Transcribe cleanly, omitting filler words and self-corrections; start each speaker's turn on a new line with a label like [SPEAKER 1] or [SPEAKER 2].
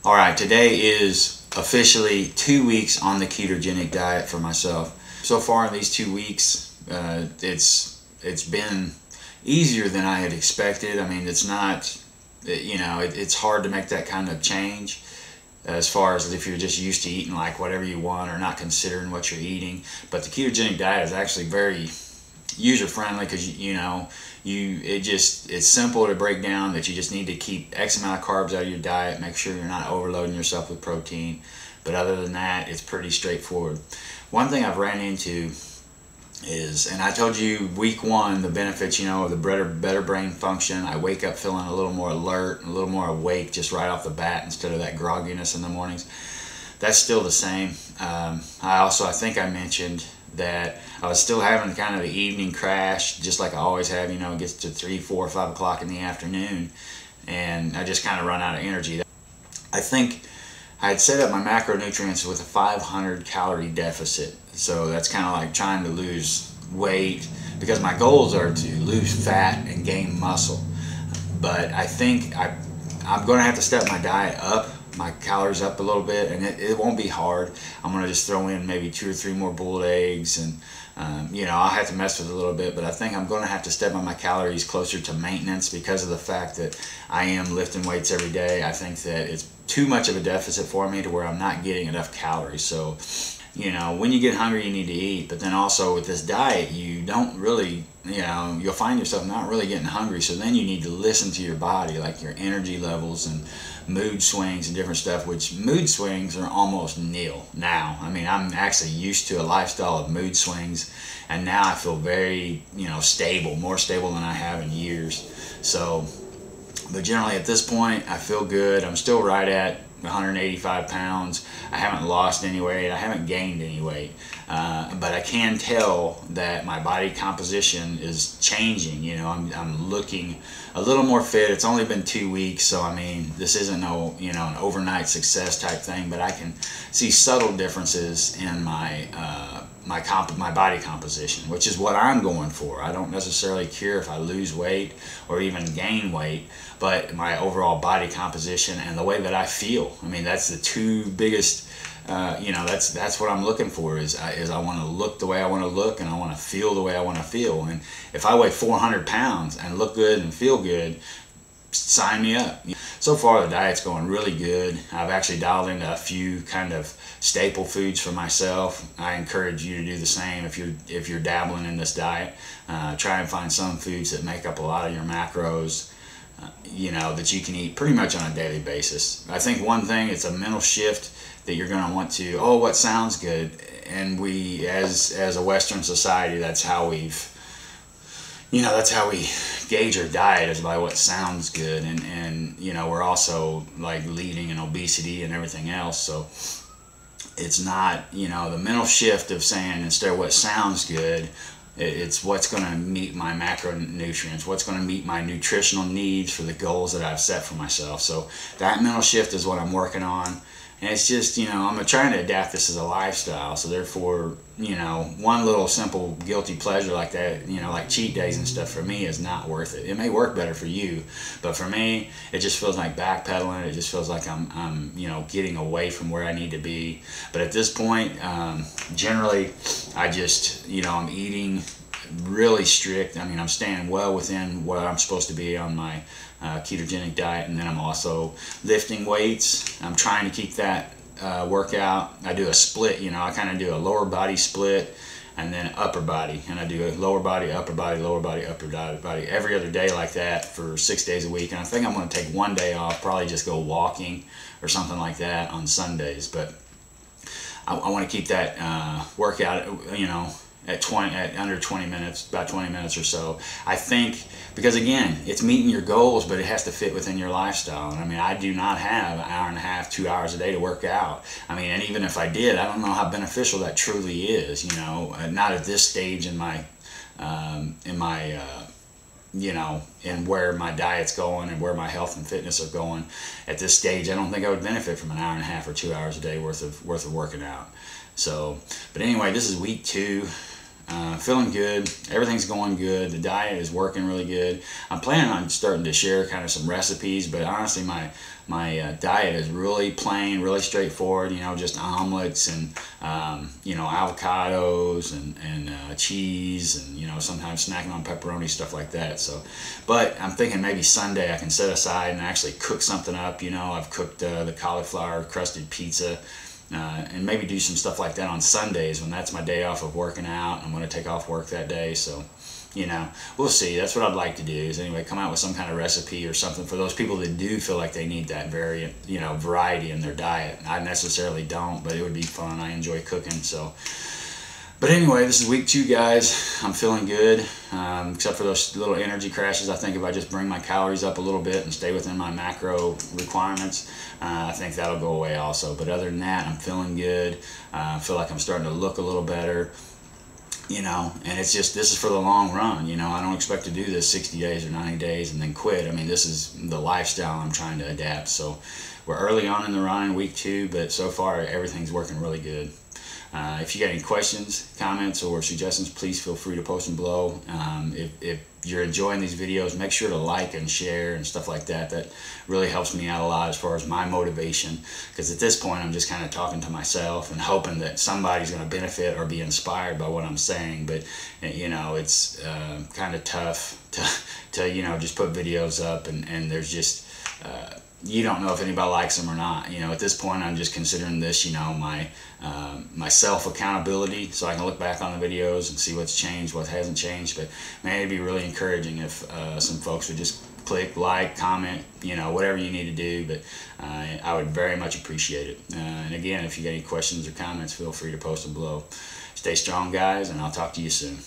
[SPEAKER 1] All right, today is officially 2 weeks on the ketogenic diet for myself. So far in these 2 weeks, it's been easier than I had expected. I mean, it's not, it's hard to make that kind of change as far as if you're just used to eating like whatever you want or not considering what you're eating. But the ketogenic diet is actually very user friendly because it's simple to break down, that you just need to keep X amount of carbs out of your diet, make sure you're not overloading yourself with protein. But other than that, it's pretty straightforward. One thing I've ran into is, and I told you week one, the benefits, of the better brain function. I wake up feeling a little more alert, a little more awake just right off the bat instead of that grogginess in the mornings. That's still the same. I think I mentioned that I was still having kind of the evening crash, just like I always have. It gets to 3, 4, 5 o'clock in the afternoon, and I just kind of run out of energy. I think I had set up my macronutrients with a 500 calorie deficit. So that's kind of like trying to lose weight, because my goals are to lose fat and gain muscle. But I think I'm going to have to step my diet up, my calories up a little bit, and it won't be hard. I'm going to just throw in maybe 2 or 3 more boiled eggs, and I'll have to mess with it a little bit, but I think I'm going to have to step on my calories closer to maintenance because of the fact that I am lifting weights every day. I think that it's too much of a deficit for me to where I'm not getting enough calories. So, when you get hungry, you need to eat, but then also with this diet, you don't really, you'll find yourself not really getting hungry. So then you need to listen to your body, like your energy levels and mood swings and different stuff, which mood swings are almost nil now. I mean, I'm actually used to a lifestyle of mood swings, and now I feel very, stable, more stable than I have in years. So, but generally at this point, I feel good. I'm still right at 185 pounds. I haven't lost any weight. I haven't gained any weight. But I can tell that my body composition is changing. I'm looking a little more fit. It's only been 2 weeks, so I mean, this isn't an overnight success type thing, but I can see subtle differences in my body composition, which is what I'm going for. I don't necessarily care if I lose weight or even gain weight, but my overall body composition and the way that I feel. I mean, that's the two biggest. That's what I'm looking for. Is I want to look the way I want to look, and I want to feel the way I want to feel. And if I weigh 400 pounds and look good and feel good, sign me up. So far the diet's going really good. I've actually dialed into a few kind of staple foods for myself. I encourage you to do the same if you're dabbling in this diet. Try and find some foods that make up a lot of your macros, that you can eat pretty much on a daily basis. I think one thing, it's a mental shift that you're going to want to, what sounds good. And we, as a Western society, that's how we gauge our diet, is by what sounds good. And we're also like leading in obesity and everything else. So it's not, the mental shift of saying, instead of what sounds good, it's what's going to meet my macronutrients, what's going to meet my nutritional needs for the goals that I've set for myself. So that mental shift is what I'm working on. And it's just, I'm trying to adapt this as a lifestyle. So therefore, one little simple guilty pleasure like that, like cheat days and stuff, for me is not worth it. It may work better for you, but for me, it just feels like backpedaling. It just feels like I'm getting away from where I need to be. But at this point, generally, I just, I'm eating really strict. I mean, I'm staying well within what I'm supposed to be on my ketogenic diet, and then I'm also lifting weights. I'm trying to keep that workout. I do a split, I kind of do a lower body split and then upper body, and I do a lower body, upper body, lower body, upper body every other day like that for 6 days a week. And I think I'm going to take one day off, probably just go walking or something like that on Sundays. But I want to keep that workout, at under 20 minutes, about 20 minutes or so. I think, because again, it's meeting your goals, but it has to fit within your lifestyle. And I mean, I do not have an hour and a half, 2 hours a day to work out. I mean, and even if I did, I don't know how beneficial that truly is, not at this stage in my, in where my diet's going and where my health and fitness are going. At this stage, I don't think I would benefit from an hour and a half or 2 hours a day worth of working out. So, but anyway, this is week 2. feeling good. Everything's going good. The diet is working really good. I'm planning on starting to share kind of some recipes, but honestly, my diet is really plain, really straightforward. You know, just omelets and you know, avocados and cheese, and you know, sometimes snacking on pepperoni, stuff like that. So, but I'm thinking maybe Sunday I can set aside and actually cook something up. You know, I've cooked the cauliflower crusted pizza. And maybe do some stuff like that on Sundays when that's my day off of working out. I'm going to take off work that day, so you know, we'll see. That's what I'd like to do, is anyway come out with some kind of recipe or something for those people that do feel like they need that variety in their diet. I necessarily don't, but it would be fun. I enjoy cooking. So, but anyway, this is week 2, guys. I'm feeling good, except for those little energy crashes. I think if I just bring my calories up a little bit and stay within my macro requirements, I think that'll go away also. But other than that, I'm feeling good. I feel like I'm starting to look a little better, you know, and it's just, this is for the long run. You know, I don't expect to do this 60 days or 90 days and then quit. I mean, this is the lifestyle I'm trying to adapt. So we're early on in the run, week 2, but so far everything's working really good. If you got any questions, comments, or suggestions, please feel free to post them below. If you're enjoying these videos, make sure to like and share and stuff like that. That really helps me out a lot as far as my motivation, because at this point I'm just kind of talking to myself and hoping that somebody's going to benefit or be inspired by what I'm saying. But you know, it's kind of tough to you know, just put videos up and there's just you don't know if anybody likes them or not. You know, at this point I'm just considering this, you know, my self accountability, so I can look back on the videos and see what's changed, what hasn't changed. But man, it'd be really encouraging if some folks would just click like, comment, you know, whatever you need to do. But I would very much appreciate it. And again, if you got any questions or comments, feel free to post them below. Stay strong, guys, and I'll talk to you soon.